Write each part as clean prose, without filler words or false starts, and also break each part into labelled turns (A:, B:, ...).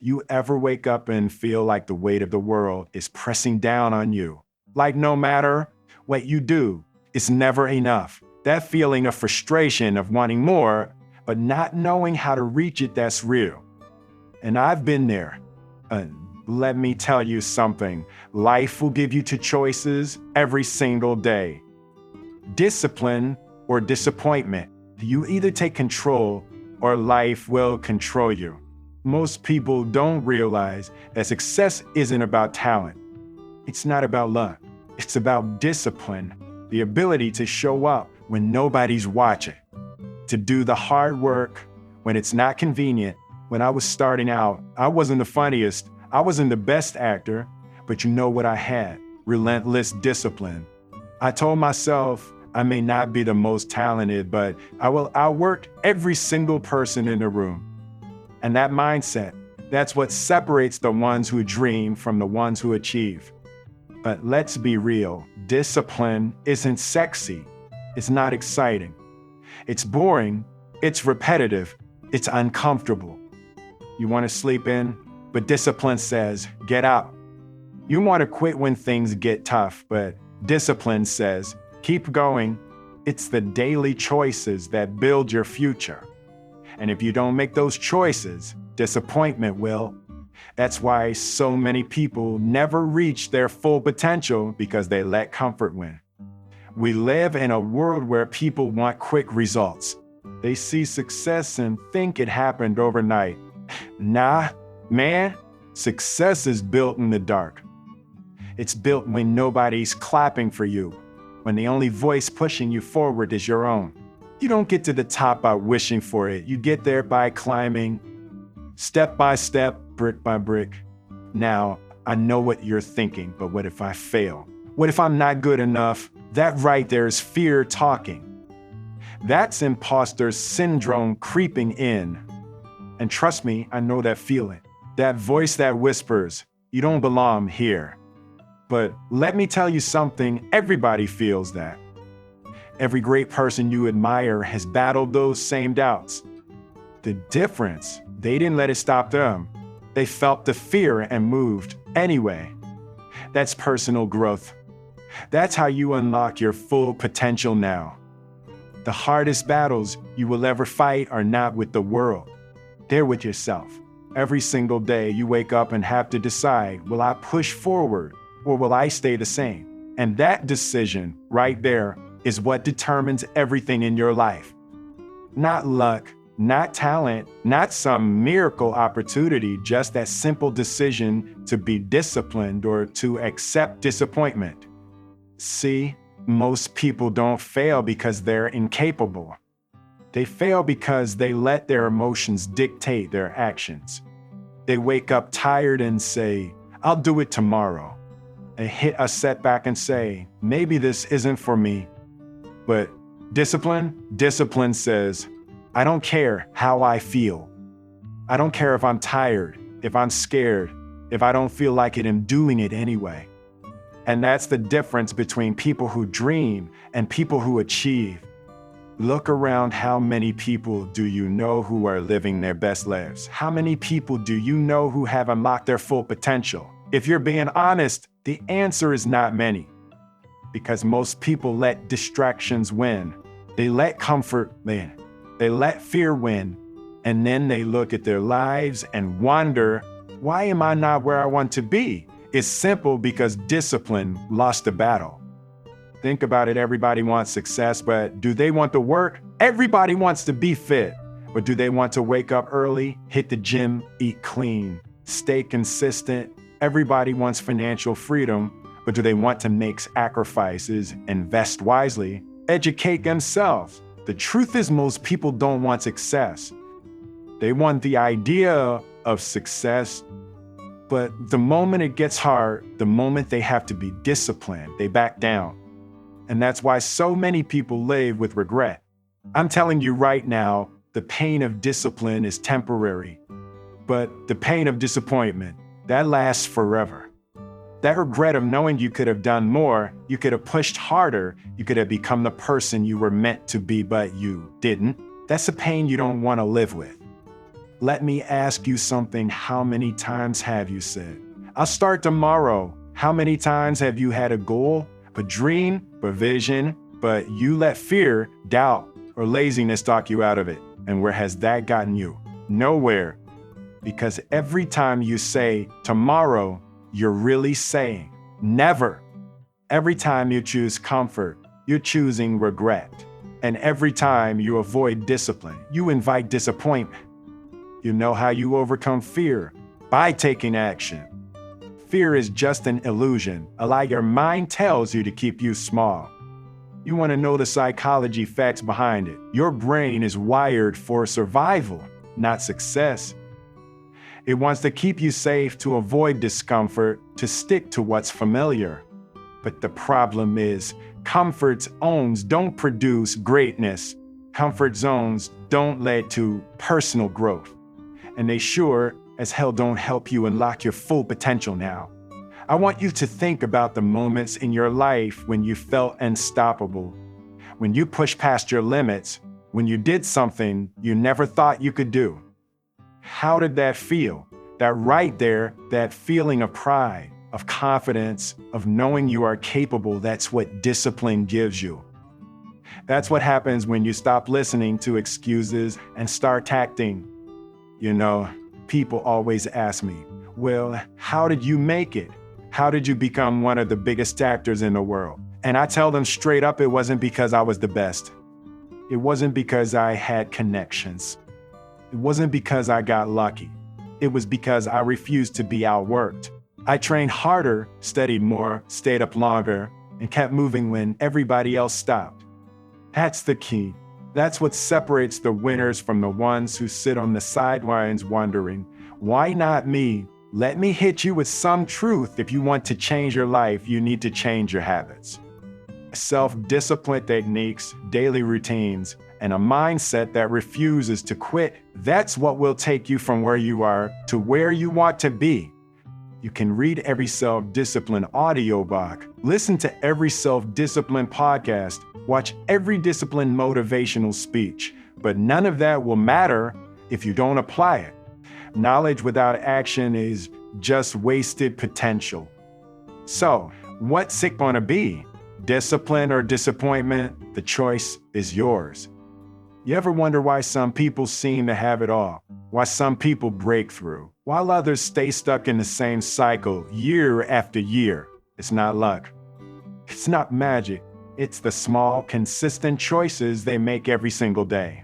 A: You ever wake up and feel like the weight of the world is pressing down on you? Like no matter what you do, it's never enough. That feeling of frustration of wanting more, but not knowing how to reach it, that's real. And I've been there. Let me tell you something. Life will give you two choices every single day. Discipline or disappointment. You either take control or life will control you. Most people don't realize that success isn't about talent. It's not about luck. It's about discipline, the ability to show up when nobody's watching, to do the hard work when it's not convenient. When I was starting out, I wasn't the funniest, I wasn't the best actor, but you know what I had? Relentless discipline. I told myself I may not be the most talented, but I will outwork every single person in the room. And that mindset, that's what separates the ones who dream from the ones who achieve. But let's be real, discipline isn't sexy. It's not exciting. It's boring. It's repetitive. It's uncomfortable. You want to sleep in, but discipline says, get out. You want to quit when things get tough, but discipline says, keep going. It's the daily choices that build your future. And if you don't make those choices, disappointment will. That's why so many people never reach their full potential, because they let comfort win. We live in a world where people want quick results. They see success and think it happened overnight. Nah, man, success is built in the dark. It's built when nobody's clapping for you, when the only voice pushing you forward is your own. You don't get to the top by wishing for it. You get there by climbing, step by step, brick by brick. Now, I know what you're thinking, but what if I fail? What if I'm not good enough? That right there is fear talking. That's imposter syndrome creeping in. And trust me, I know that feeling. That voice that whispers, you don't belong here. But let me tell you something, everybody feels that. Every great person you admire has battled those same doubts. The difference, they didn't let it stop them. They felt the fear and moved anyway. That's personal growth. That's how you unlock your full potential now. The hardest battles you will ever fight are not with the world. They're with yourself. Every single day you wake up and have to decide, will I push forward or will I stay the same? And that decision right there is what determines everything in your life. Not luck, not talent, not some miracle opportunity, just that simple decision to be disciplined or to accept disappointment. See, most people don't fail because they're incapable. They fail because they let their emotions dictate their actions. They wake up tired and say, I'll do it tomorrow. They hit a setback and say, maybe this isn't for me. But discipline says, I don't care how I feel. I don't care if I'm tired, if I'm scared, if I don't feel like it, I'm doing it anyway. And that's the difference between people who dream and people who achieve. Look around, how many people do you know who are living their best lives? How many people do you know who have unlocked their full potential? If you're being honest, the answer is not many. Because most people let distractions win. They let comfort win. They let fear win. And then they look at their lives and wonder, why am I not where I want to be? It's simple, because discipline lost the battle. Think about it, everybody wants success, but do they want the work? Everybody wants to be fit. But do they want to wake up early, hit the gym, eat clean, stay consistent? Everybody wants financial freedom. But do they want to make sacrifices, invest wisely, educate themselves? The truth is, most people don't want success. They want the idea of success, but the moment it gets hard, the moment they have to be disciplined, they back down. And that's why so many people live with regret. I'm telling you right now, the pain of discipline is temporary, but the pain of disappointment, that lasts forever. That regret of knowing you could have done more, you could have pushed harder, you could have become the person you were meant to be, but you didn't. That's a pain you don't want to live with. Let me ask you something. How many times have you said, I'll start tomorrow? How many times have you had a goal, a dream, a vision, but you let fear, doubt, or laziness talk you out of it? And where has that gotten you? Nowhere. Because every time you say tomorrow, you're really saying never. Every time you choose comfort, you're choosing regret. And every time you avoid discipline, you invite disappointment. You know how you overcome fear? By taking action. Fear is just an illusion, a lie your mind tells you to keep you small. You want to know the psychology facts behind it. Your brain is wired for survival, not success. It wants to keep you safe, to avoid discomfort, to stick to what's familiar. But the problem is, comfort zones don't produce greatness. Comfort zones don't lead to personal growth. And they sure as hell don't help you unlock your full potential now. I want you to think about the moments in your life when you felt unstoppable, when you pushed past your limits, when you did something you never thought you could do. How did that feel? That right there, that feeling of pride, of confidence, of knowing you are capable, that's what discipline gives you. That's what happens when you stop listening to excuses and start acting. You know, people always ask me, well, how did you make it? How did you become one of the biggest actors in the world? And I tell them straight up, it wasn't because I was the best. It wasn't because I had connections. It wasn't because I got lucky. It was because I refused to be outworked. I trained harder, studied more, stayed up longer, and kept moving when everybody else stopped. That's the key. That's what separates the winners from the ones who sit on the sidelines wondering, why not me? Let me hit you with some truth. If you want to change your life, you need to change your habits. Self-discipline techniques, daily routines, and a mindset that refuses to quit. That's what will take you from where you are to where you want to be. You can read every self-discipline audiobook, listen to every self-discipline podcast, watch every discipline motivational speech, but none of that will matter if you don't apply it. Knowledge without action is just wasted potential. So, what's it gonna be? Discipline or disappointment? The choice is yours. You ever wonder why some people seem to have it all? Why some people break through, while others stay stuck in the same cycle year after year? It's not luck. It's not magic. It's the small, consistent choices they make every single day.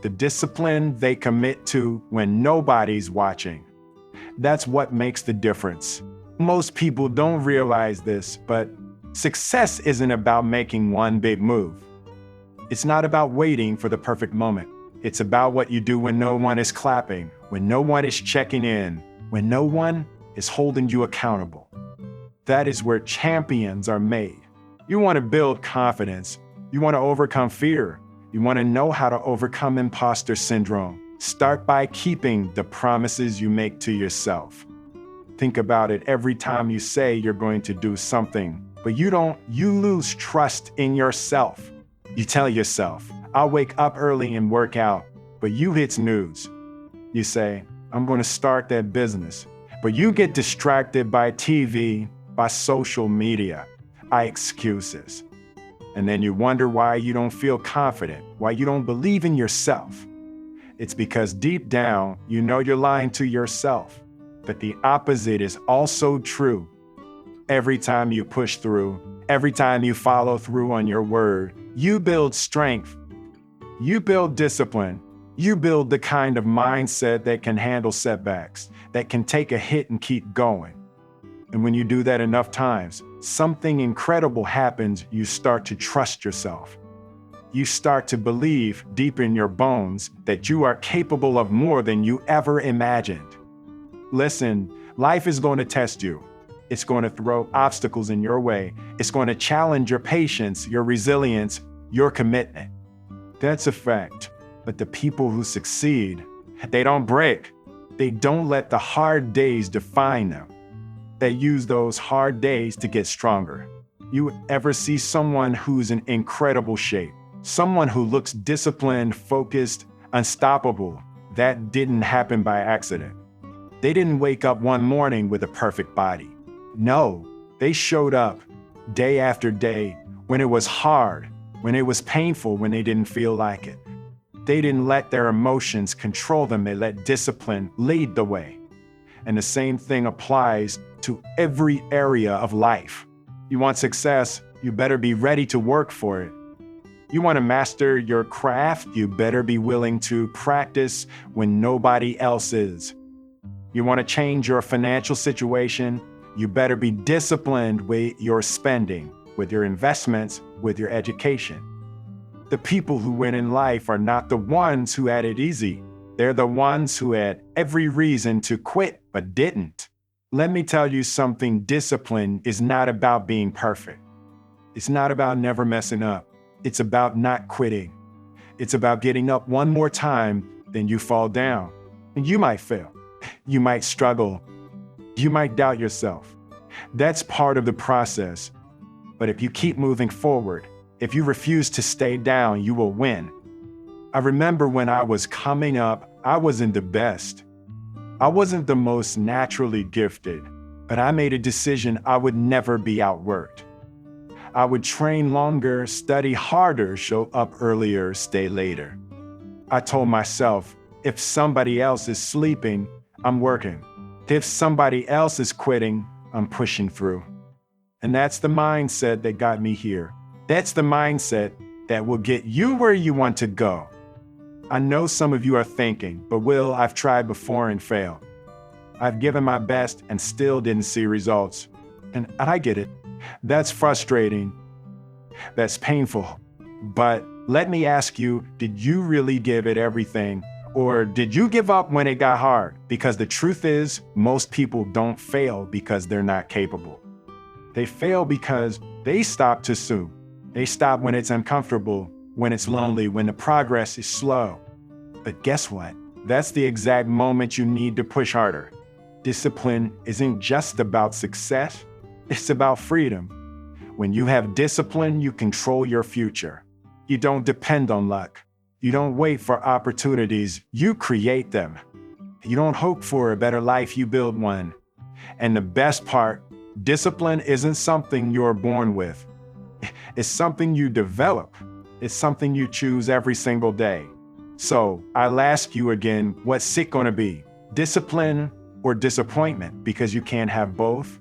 A: The discipline they commit to when nobody's watching. That's what makes the difference. Most people don't realize this, but success isn't about making one big move. It's not about waiting for the perfect moment. It's about what you do when no one is clapping, when no one is checking in, when no one is holding you accountable. That is where champions are made. You want to build confidence. You want to overcome fear. You want to know how to overcome imposter syndrome. Start by keeping the promises you make to yourself. Think about it every time you say you're going to do something, but you lose trust in yourself. You tell yourself, I'll wake up early and work out, but you hit snooze. You say, I'm going to start that business, but you get distracted by TV, by social media, by excuses. And then you wonder why you don't feel confident, why you don't believe in yourself. It's because deep down, you know you're lying to yourself. But the opposite is also true. Every time you push through, every time you follow through on your word, you build strength. You build discipline. You build the kind of mindset that can handle setbacks, that can take a hit and keep going. And when you do that enough times, something incredible happens. You start to trust yourself. You start to believe deep in your bones that you are capable of more than you ever imagined. Listen, life is going to test you. It's going to throw obstacles in your way. It's going to challenge your patience, your resilience, your commitment. That's a fact. But the people who succeed, they don't break. They don't let the hard days define them. They use those hard days to get stronger. You ever see someone who's in incredible shape? Someone who looks disciplined, focused, unstoppable? that didn't happen by accident. They didn't wake up one morning with a perfect body. No, they showed up day after day when it was hard, when it was painful, when they didn't feel like it. They didn't let their emotions control them. They let discipline lead the way. And the same thing applies to every area of life. You want success, you better be ready to work for it. You want to master your craft, you better be willing to practice when nobody else is. You want to change your financial situation, you better be disciplined with your spending, with your investments, with your education. The people who win in life are not the ones who had it easy. They're the ones who had every reason to quit but didn't. Let me tell you something, discipline is not about being perfect. It's not about never messing up. It's about not quitting. It's about getting up one more time, then you fall down. And you might fail. You might struggle. You might doubt yourself. That's part of the process. But if you keep moving forward, if you refuse to stay down, you will win. I remember when I was coming up, I wasn't the best. I wasn't the most naturally gifted, but I made a decision I would never be outworked. I would train longer, study harder, show up earlier, stay later. I told myself, if somebody else is sleeping, I'm working. If somebody else is quitting, I'm pushing through. And that's the mindset that got me here. That's the mindset that will get you where you want to go. I know some of you are thinking, but Will, I've tried before and failed. I've given my best and still didn't see results. And I get it. That's frustrating. That's painful. But let me ask you, did you really give it everything? Or did you give up when it got hard? Because the truth is, most people don't fail because they're not capable. They fail because they stop too soon. They stop when it's uncomfortable, when it's lonely, when the progress is slow. But guess what? That's the exact moment you need to push harder. Discipline isn't just about success, it's about freedom. When you have discipline, you control your future. You don't depend on luck. You don't wait for opportunities, you create them. You don't hope for a better life, you build one. And the best part, discipline isn't something you're born with. It's something you develop. It's something you choose every single day. So I'll ask you again, what's it gonna be? Discipline or disappointment? Because you can't have both.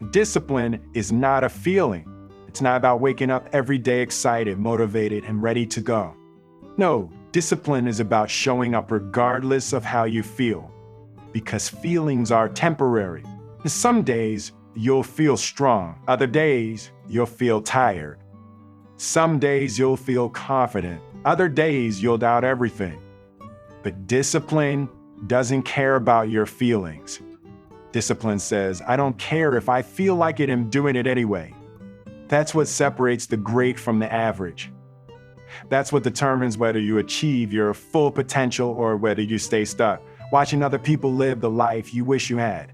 A: Discipline is not a feeling. It's not about waking up every day excited, motivated, and ready to go. No, discipline is about showing up regardless of how you feel. Because feelings are temporary. Some days you'll feel strong. Other days you'll feel tired. Some days you'll feel confident. Other days you'll doubt everything. But discipline doesn't care about your feelings. Discipline says, I don't care if I feel like it, I'm doing it anyway. That's what separates the great from the average. That's what determines whether you achieve your full potential or whether you stay stuck, watching other people live the life you wish you had.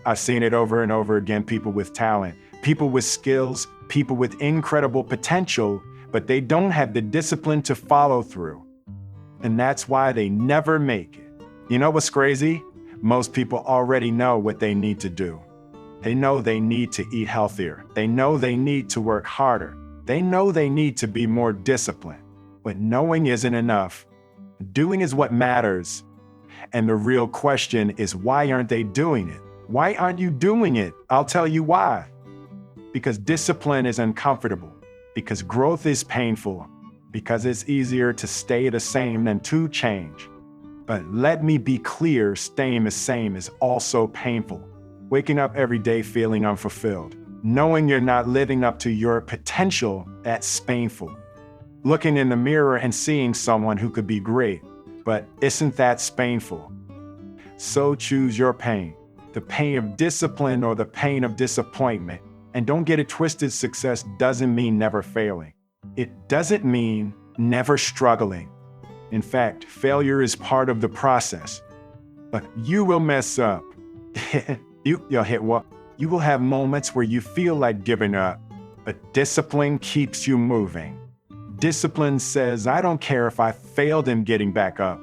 A: I've seen it over and over again, people with talent, people with skills, people with incredible potential, but they don't have the discipline to follow through. And that's why they never make it. You know what's crazy? Most people already know what they need to do. They know they need to eat healthier. They know they need to work harder. They know they need to be more disciplined. But knowing isn't enough. Doing is what matters. And the real question is, why aren't they doing it? Why aren't you doing it? I'll tell you why. Because discipline is uncomfortable. Because growth is painful. Because it's easier to stay the same than to change. But let me be clear, staying the same is also painful. Waking up every day feeling unfulfilled. Knowing you're not living up to your potential, that's painful. Looking in the mirror and seeing someone who could be great, but isn't that painful? So choose your pain. The pain of discipline or the pain of disappointment. And don't get it twisted, success doesn't mean never failing. It doesn't mean never struggling. In fact, failure is part of the process. But you will mess up. You'll hit what? You will have moments where you feel like giving up, but discipline keeps you moving. Discipline says, I don't care if I failed in getting back up.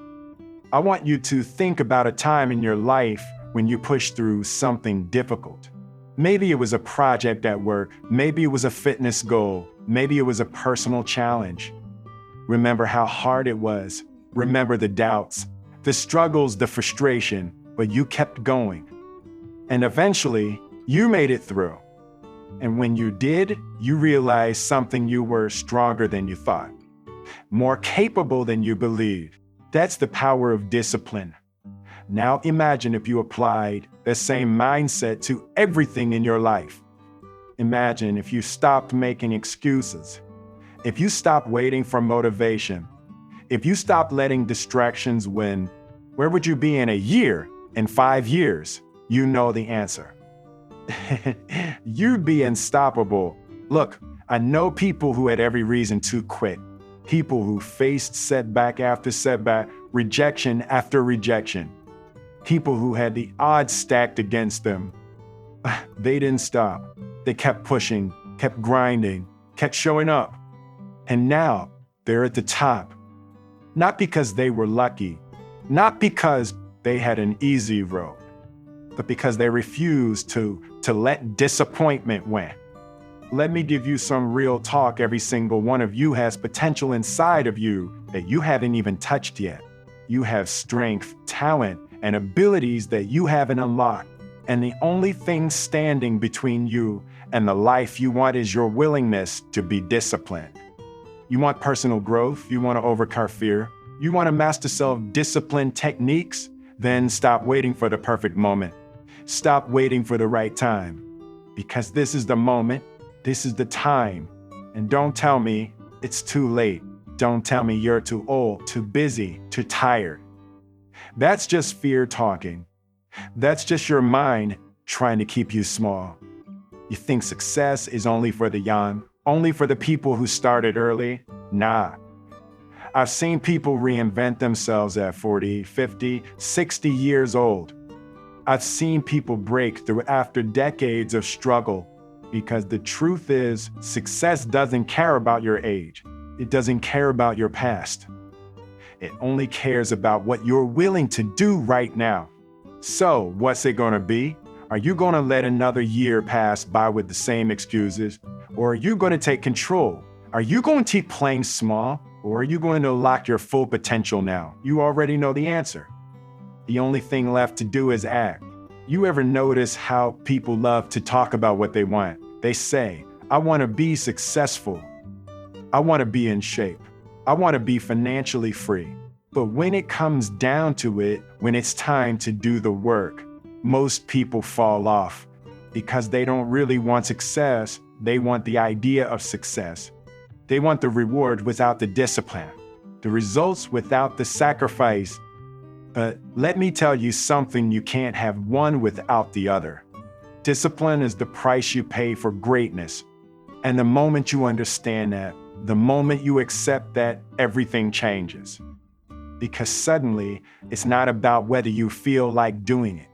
A: I want you to think about a time in your life when you pushed through something difficult. Maybe it was a project at work, maybe it was a fitness goal, maybe it was a personal challenge. Remember how hard it was. Remember the doubts, the struggles, the frustration, but you kept going. And eventually, you made it through. And when you did, you realized something: you were stronger than you thought, more capable than you believed. That's the power of discipline. Now imagine if you applied the same mindset to everything in your life. Imagine if you stopped making excuses, if you stopped waiting for motivation, if you stopped letting distractions win. Where would you be in a year, in 5 years? You know the answer. You'd be unstoppable. Look, I know people who had every reason to quit, people who faced setback after setback, rejection after rejection, people who had the odds stacked against them. They didn't stop. They kept pushing, kept grinding, kept showing up. And now they're at the top. Not because they were lucky, not because they had an easy road, but because they refused to let disappointment win. Let me give you some real talk. Every single one of you has potential inside of you that you haven't even touched yet. You have strength, talent, and abilities that you haven't unlocked. And the only thing standing between you and the life you want is your willingness to be disciplined. You want personal growth, you want to overcome fear, you want to master self-discipline techniques, then stop waiting for the perfect moment. Stop waiting for the right time, because this is the moment, this is the time. And don't tell me it's too late. Don't tell me you're too old, too busy, too tired. That's just fear talking. That's just your mind trying to keep you small. You think success is only for the young, only for the people who started early? Nah. I've seen people reinvent themselves at 40, 50, 60 years old. I've seen people break through after decades of struggle, because the truth is, success doesn't care about your age. It doesn't care about your past. It only cares about what you're willing to do right now. So, what's it gonna be? Are you gonna let another year pass by with the same excuses? Or are you gonna take control? Are you going to keep playing small? Or are you going to unlock your full potential now? You already know the answer. The only thing left to do is act. You ever notice how people love to talk about what they want? They say, I want to be successful. I want to be in shape. I want to be financially free. But when it comes down to it, when it's time to do the work, most people fall off because they don't really want success. They want the idea of success. They want the reward without the discipline, the results without the sacrifice. But let me tell you something: you can't have one without the other. Discipline is the price you pay for greatness. And the moment you understand that, the moment you accept that, everything changes. Because suddenly, it's not about whether you feel like doing it.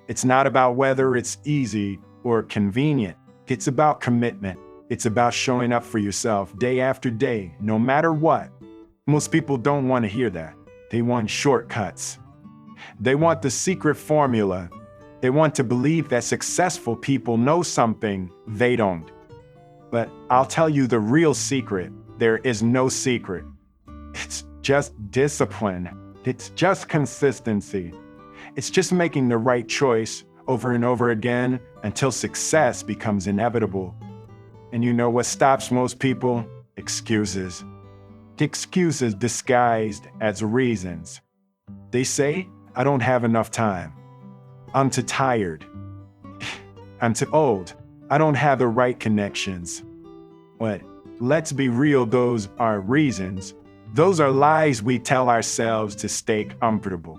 A: It's not about whether it's easy or convenient. It's about commitment. It's about showing up for yourself day after day, no matter what. Most people don't want to hear that. They want shortcuts. They want the secret formula. They want to believe that successful people know something they don't. But I'll tell you the real secret. There is no secret. It's just discipline. It's just consistency. It's just making the right choice over and over again until success becomes inevitable. And you know what stops most people? Excuses. Excuses disguised as reasons. They say, I don't have enough time. I'm too tired. I'm too old. I don't have the right connections. But let's be real, those are reasons. Those are lies we tell ourselves to stay comfortable.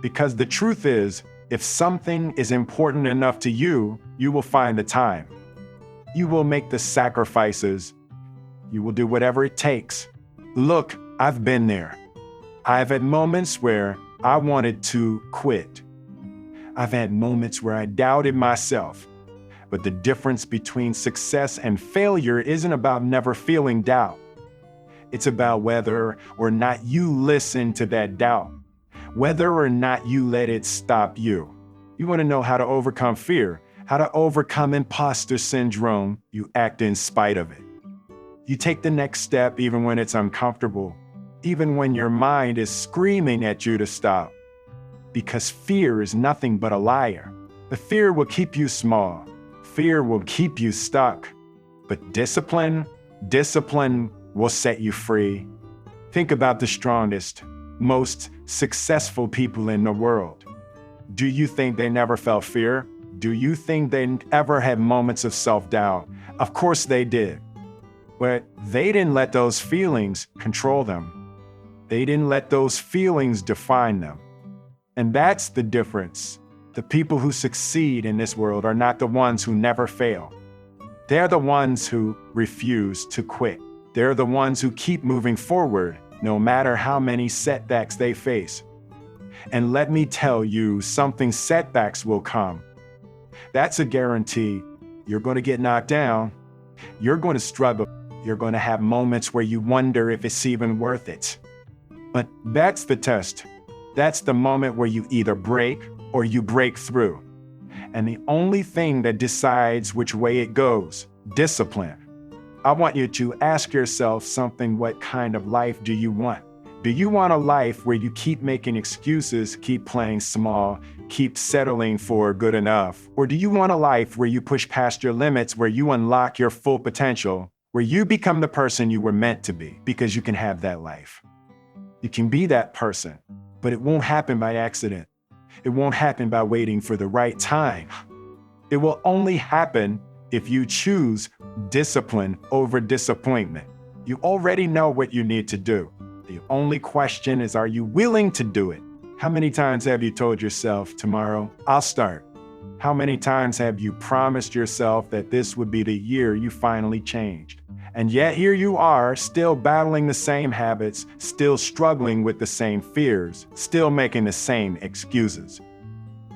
A: Because the truth is, if something is important enough to you, you will find the time. You will make the sacrifices. You will do whatever it takes. Look, I've been there. I've had moments where I wanted to quit. I've had moments where I doubted myself. But the difference between success and failure isn't about never feeling doubt. It's about whether or not you listen to that doubt. whether or not you let it stop you. You want to know how to overcome fear, how to overcome imposter syndrome. You act in spite of it. You take the next step even when it's uncomfortable, even when your mind is screaming at you to stop. Because fear is nothing but a liar. The fear will keep you small. Fear will keep you stuck. But discipline will set you free. Think about the strongest, most successful people in the world. Do you think they never felt fear? Do you think they ever had moments of self-doubt? Of course they did. But they didn't let those feelings control them. They didn't let those feelings define them. And that's the difference. The people who succeed in this world are not the ones who never fail. They're the ones who refuse to quit. They're the ones who keep moving forward, no matter how many setbacks they face. And let me tell you something, setbacks will come. That's a guarantee. You're going to get knocked down. You're going to struggle. You're going to have moments where you wonder if it's even worth it. But that's the test. That's the moment where you either break or you break through. And the only thing that decides which way it goes, discipline. I want you to ask yourself something. What kind of life do you want? Do you want a life where you keep making excuses, keep playing small, keep settling for good enough? Or do you want a life where you push past your limits, where you unlock your full potential, where you become the person you were meant to be? Because you can have that life. You can be that person, but it won't happen by accident. It won't happen by waiting for the right time. It will only happen if you choose discipline over disappointment. You already know what you need to do. The only question is, are you willing to do it? How many times have you told yourself, tomorrow, I'll start? How many times have you promised yourself that this would be the year you finally changed? And yet here you are, still battling the same habits, still struggling with the same fears, still making the same excuses.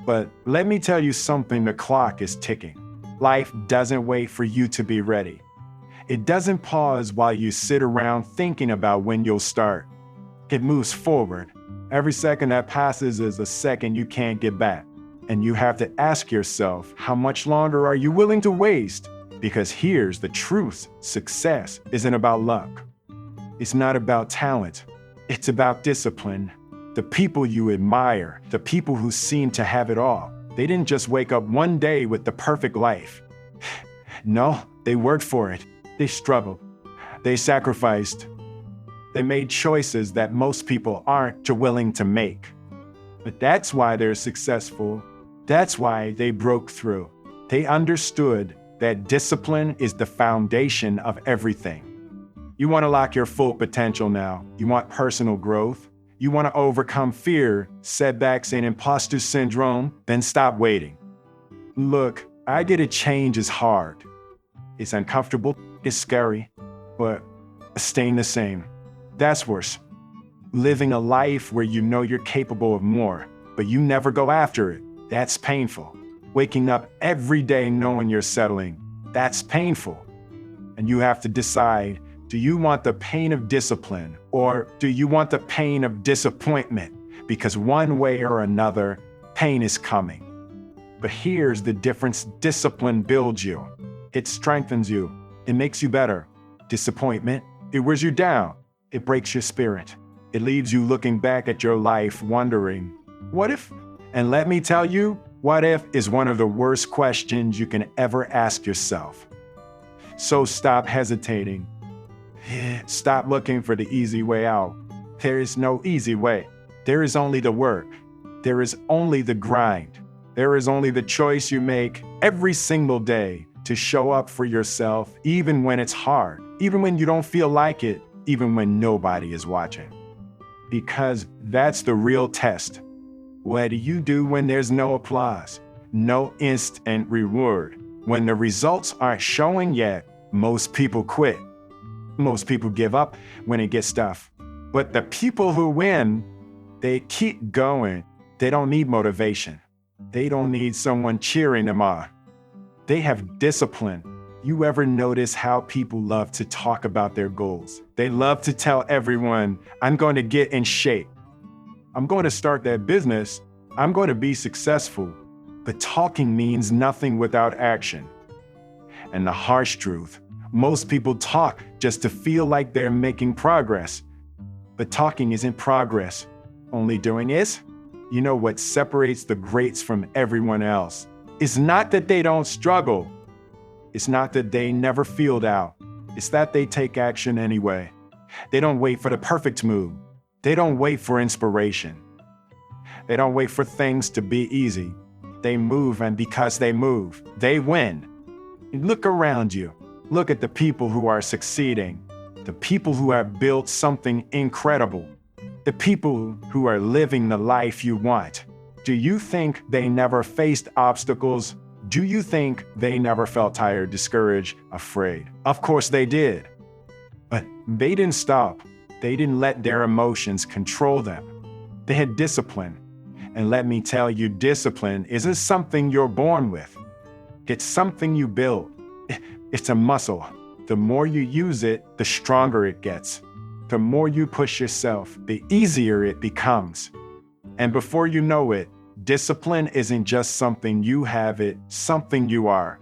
A: But let me tell you something, the clock is ticking. Life doesn't wait for you to be ready. It doesn't pause while you sit around thinking about when you'll start. It moves forward. Every second that passes is a second you can't get back. And you have to ask yourself, how much longer are you willing to waste? Because here's the truth. Success isn't about luck. It's not about talent. It's about discipline. The people you admire, the people who seem to have it all, they didn't just wake up one day with the perfect life. No, they worked for it. They struggled. They sacrificed. They made choices that most people aren't willing to make. But that's why they're successful. That's why they broke through. They understood that discipline is the foundation of everything. You want to lock your full potential now. You want personal growth. You want to overcome fear, setbacks, and imposter syndrome. Then stop waiting. Look, I get it, change is hard. It's uncomfortable, it's scary, but staying the same, that's worse. Living a life where you know you're capable of more, but you never go after it, that's painful. Waking up every day knowing you're settling, that's painful. And you have to decide, do you want the pain of discipline or do you want the pain of disappointment? Because one way or another, pain is coming. But here's the difference, discipline builds you. It strengthens you. It makes you better. Disappointment, it wears you down. It breaks your spirit. It leaves you looking back at your life wondering, what if? And let me tell you, what if is one of the worst questions you can ever ask yourself. So stop hesitating. Stop looking for the easy way out. There is no easy way. There is only the work. There is only the grind. There is only the choice you make every single day to show up for yourself, even when it's hard, even when you don't feel like it, even when nobody is watching. Because that's the real test. What do you do when there's no applause, no instant reward? When the results aren't showing yet, most people quit. Most people give up when it gets tough. But the people who win, they keep going. They don't need motivation. They don't need someone cheering them on. They have discipline. You ever notice how people love to talk about their goals? They love to tell everyone, I'm going to get in shape. I'm going to start that business. I'm going to be successful. But talking means nothing without action. And the harsh truth, most people talk just to feel like they're making progress. But talking isn't progress. Only doing is. You know what separates the greats from everyone else? It's not that they don't struggle. It's not that they never feel doubt. It's that they take action anyway. They don't wait for the perfect move. They don't wait for inspiration. They don't wait for things to be easy. They move, and because they move, they win. Look around you. Look at the people who are succeeding, the people who have built something incredible, the people who are living the life you want. Do you think they never faced obstacles? Do you think they never felt tired, discouraged, afraid? Of course they did. But they didn't stop. They didn't let their emotions control them. They had discipline. And let me tell you, discipline isn't something you're born with. It's something you build. It's a muscle. The more you use it, the stronger it gets. The more you push yourself, the easier it becomes. And before you know it, discipline isn't just something you have, it's something you are.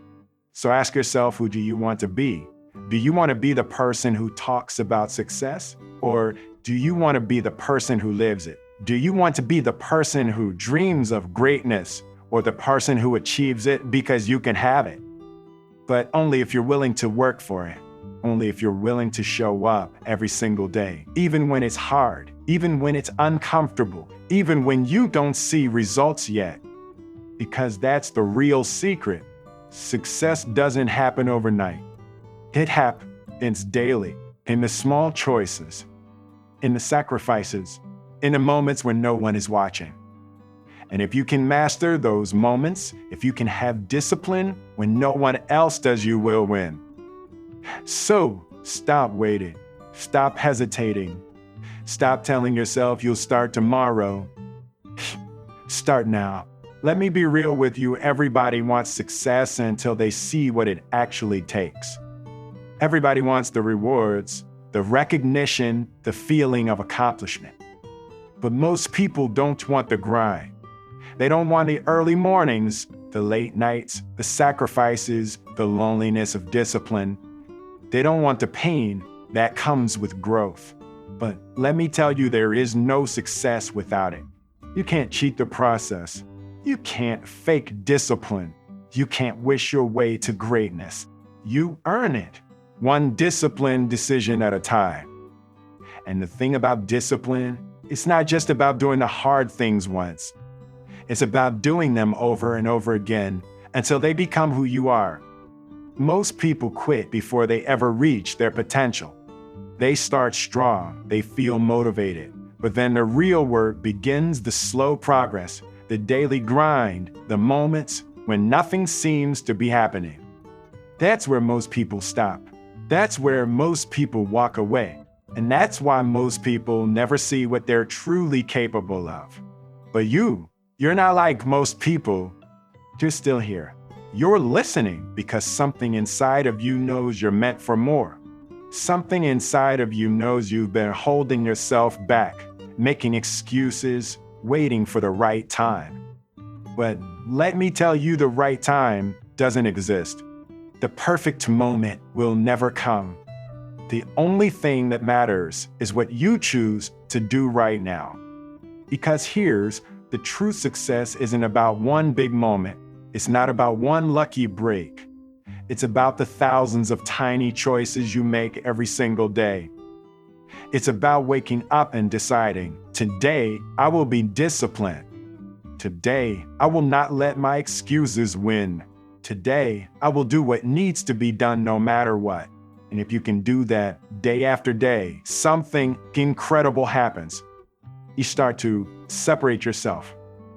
A: So ask yourself, who do you want to be? Do you want to be the person who talks about success? Or do you want to be the person who lives it? Do you want to be the person who dreams of greatness, or the person who achieves it because you can have it? But only if you're willing to work for it. Only if you're willing to show up every single day, even when it's hard, even when it's uncomfortable, even when you don't see results yet. Because that's the real secret. Success doesn't happen overnight. It happens daily, in the small choices, in the sacrifices, in the moments when no one is watching. And if you can master those moments, if you can have discipline when no one else does, you will win. So stop waiting. Stop hesitating. Stop telling yourself you'll start tomorrow. Start now. Let me be real with you. Everybody wants success until they see what it actually takes. Everybody wants the rewards, the recognition, the feeling of accomplishment. But most people don't want the grind. They don't want the early mornings, the late nights, the sacrifices, the loneliness of discipline. They don't want the pain that comes with growth. But let me tell you, there is no success without it. You can't cheat the process. You can't fake discipline. You can't wish your way to greatness. You earn it, one disciplined decision at a time. And the thing about discipline, it's not just about doing the hard things once. It's about doing them over and over again until they become who you are. Most people quit before they ever reach their potential. They start strong, they feel motivated, but then the real work begins, the slow progress, the daily grind, the moments when nothing seems to be happening. That's where most people stop. That's where most people walk away. And that's why most people never see what they're truly capable of. But you're not like most people. You're still here. You're listening because something inside of you knows you're meant for more. Something inside of you knows you've been holding yourself back, making excuses, waiting for the right time. But let me tell you, the right time doesn't exist. The perfect moment will never come. The only thing that matters is what you choose to do right now. Because here's the true success isn't about one big moment. It's not about one lucky break. It's about the thousands of tiny choices you make every single day. It's about waking up and deciding, today I will be disciplined. Today I will not let my excuses win. Today I will do what needs to be done no matter what. And if you can do that day after day, something incredible happens. You start to separate yourself.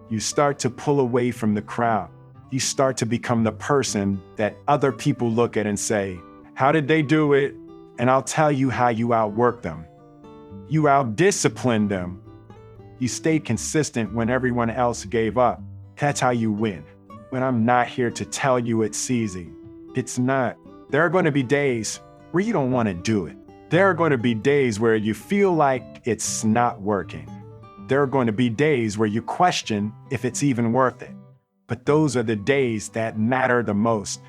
A: You start to pull away from the crowd. You start to become the person that other people look at and say, how did they do it? And I'll tell you how you outwork them. You out-discipline them. You stayed consistent when everyone else gave up. That's how you win. But I'm not here to tell you it's easy. It's not. There are going to be days where you don't want to do it. There are going to be days where you feel like it's not working. There are going to be days where you question if it's even worth it. But those are the days that matter the most,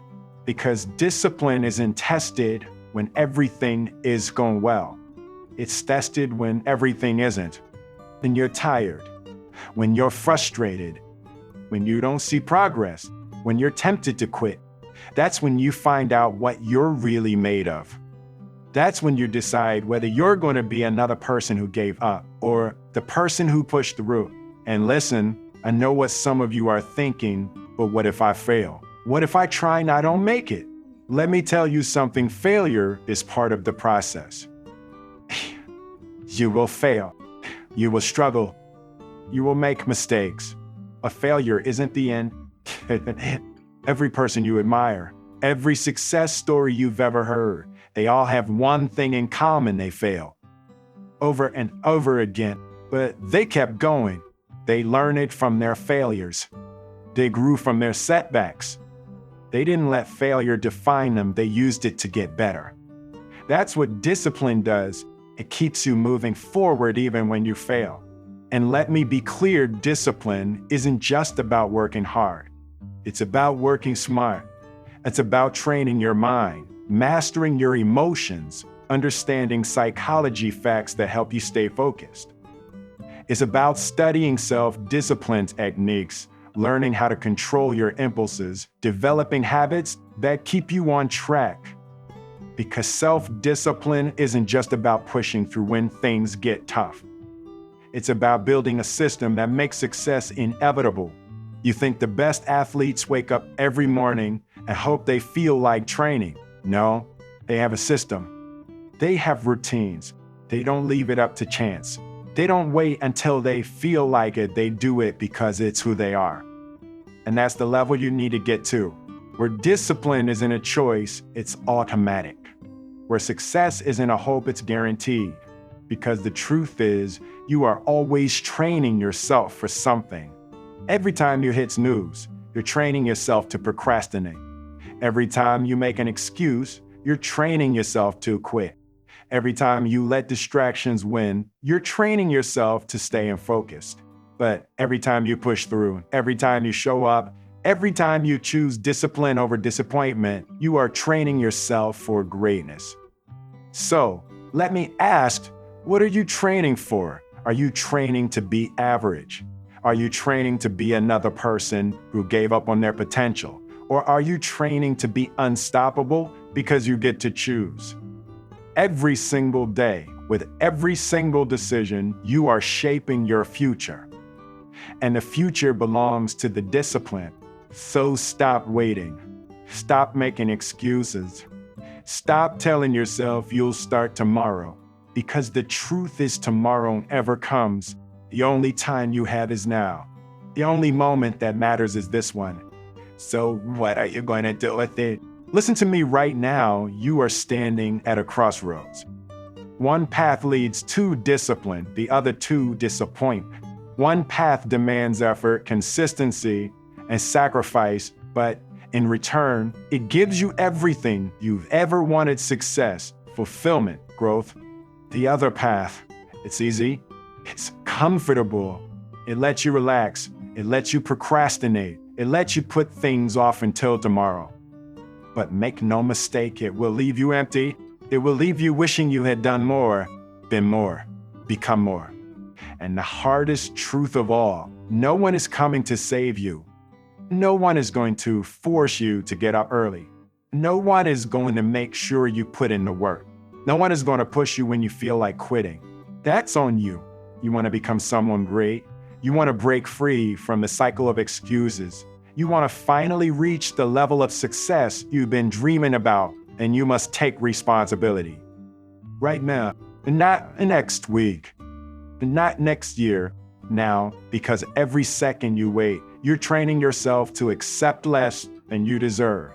A: because discipline isn't tested when everything is going well. It's tested when everything isn't. When you're tired, when you're frustrated, when you don't see progress, when you're tempted to quit. That's when you find out what you're really made of. That's when you decide whether you're going to be another person who gave up or the person who pushed through. And listen, I know what some of you are thinking, but what if I fail? What if I try and I don't make it? Let me tell you something, failure is part of the process. You will fail. You will struggle. You will make mistakes. A failure isn't the end. Every person you admire, every success story you've ever heard, they all have one thing in common: they fail. Over and over again, but they kept going. They learned it from their failures. They grew from their setbacks. They didn't let failure define them, they used it to get better. That's what discipline does. It keeps you moving forward even when you fail. And let me be clear, discipline isn't just about working hard. It's about working smart. It's about training your mind, mastering your emotions, understanding psychology facts that help you stay focused. It's about studying self-discipline techniques, learning how to control your impulses, developing habits that keep you on track. Because self-discipline isn't just about pushing through when things get tough. It's about building a system that makes success inevitable. You think the best athletes wake up every morning and hope they feel like training. No, they have a system. They have routines. They don't leave it up to chance. They don't wait until they feel like it. They do it because it's who they are. And that's the level you need to get to, where discipline isn't a choice, it's automatic. Where success isn't a hope, it's guaranteed. Because the truth is, you are always training yourself for something. Every time you hit snooze, you're training yourself to procrastinate. Every time you make an excuse, you're training yourself to quit. Every time you let distractions win, you're training yourself to stay focused. But every time you push through, every time you show up, every time you choose discipline over disappointment, you are training yourself for greatness. So, let me ask, what are you training for? Are you training to be average? Are you training to be another person who gave up on their potential? Or are you training to be unstoppable because you get to choose? Every single day, with every single decision, you are shaping your future. And the future belongs to the discipline. So stop waiting. Stop making excuses. Stop telling yourself you'll start tomorrow, because the truth is tomorrow never comes. The only time you have is now. The only moment that matters is this one. So what are you going to do with it? Listen to me right now. You are standing at a crossroads. One path leads to discipline, the other to disappointment. One path demands effort, consistency, and sacrifice, but in return, it gives you everything you've ever wanted: success, fulfillment, growth. The other path, it's easy, it's comfortable. It lets you relax, it lets you procrastinate, it lets you put things off until tomorrow. But make no mistake, it will leave you empty. It will leave you wishing you had done more, been more, become more. And the hardest truth of all, no one is coming to save you. No one is going to force you to get up early. No one is going to make sure you put in the work. No one is going to push you when you feel like quitting. That's on you. You want to become someone great. You want to break free from the cycle of excuses. You want to finally reach the level of success you've been dreaming about, and you must take responsibility. Right now, and not next week, and not next year, now, because every second you wait, you're training yourself to accept less than you deserve.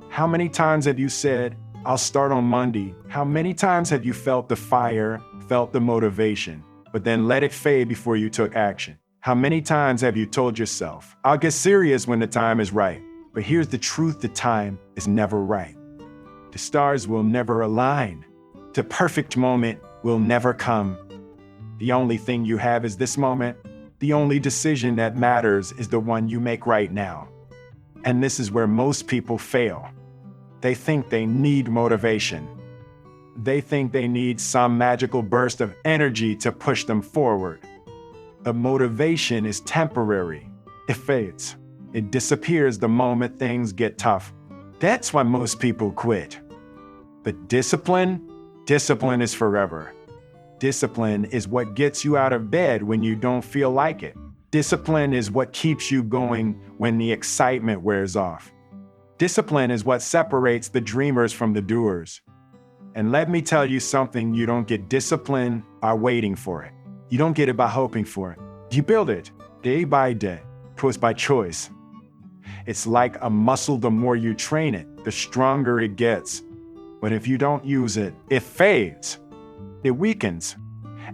A: How many times have you said, I'll start on Monday? How many times have you felt the fire, felt the motivation, but then let it fade before you took action? How many times have you told yourself, I'll get serious when the time is right? But here's the truth, the time is never right. The stars will never align. The perfect moment will never come. The only thing you have is this moment. The only decision that matters is the one you make right now. And this is where most people fail. They think they need motivation. They think they need some magical burst of energy to push them forward. But motivation is temporary. It fades. It disappears the moment things get tough. That's why most people quit. But discipline is forever. Discipline is what gets you out of bed when you don't feel like it. Discipline is what keeps you going when the excitement wears off. Discipline is what separates the dreamers from the doers. And let me tell you something, you don't get discipline by waiting for it. You don't get it by hoping for it. You build it day by day, choice by choice. It's like a muscle. The more you train it, the stronger it gets. But if you don't use it, it fades. It weakens.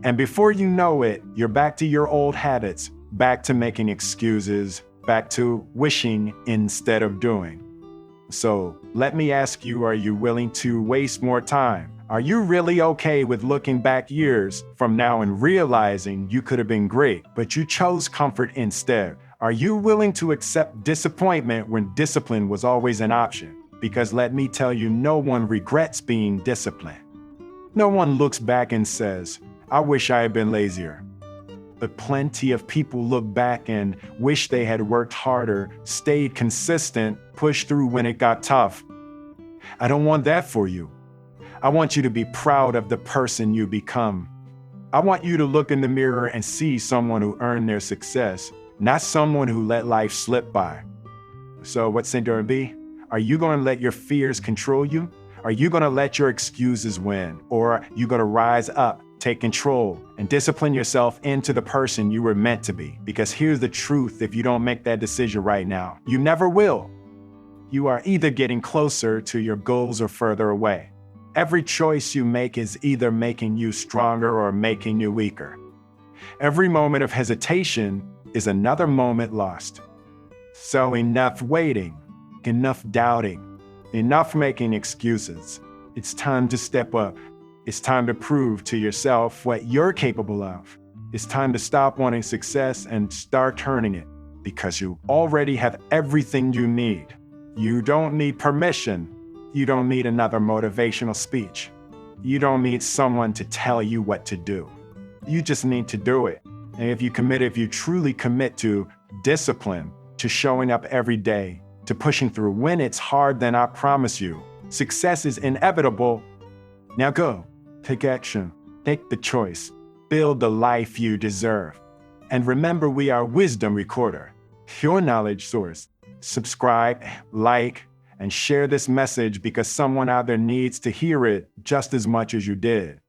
A: And before you know it, you're back to your old habits, back to making excuses, back to wishing instead of doing. So let me ask you, are you willing to waste more time? Are you really okay with looking back years from now and realizing you could have been great, but you chose comfort instead? Are you willing to accept disappointment when discipline was always an option? Because let me tell you, no one regrets being disciplined. No one looks back and says, I wish I had been lazier. But plenty of people look back and wish they had worked harder, stayed consistent, pushed through when it got tough. I don't want that for you. I want you to be proud of the person you become. I want you to look in the mirror and see someone who earned their success, not someone who let life slip by. So what's it going to be? Are you going to let your fears control you? Are you going to let your excuses win? Or are you going to rise up, take control, and discipline yourself into the person you were meant to be? Because here's the truth, if you don't make that decision right now, you never will. You are either getting closer to your goals or further away. Every choice you make is either making you stronger or making you weaker. Every moment of hesitation is another moment lost. So enough waiting, enough doubting, enough making excuses. It's time to step up. It's time to prove to yourself what you're capable of. It's time to stop wanting success and start turning it, because you already have everything you need. You don't need permission. You don't need another motivational speech. You don't need someone to tell you what to do. You just need to do it. And if you truly commit to discipline, to showing up every day, to pushing through when it's hard, then I promise you, success is inevitable. Now go, take action, take the choice, build the life you deserve. And remember, we are Wisdom Recorder, your knowledge source. Subscribe, like, and share this message, because someone out there needs to hear it just as much as you did.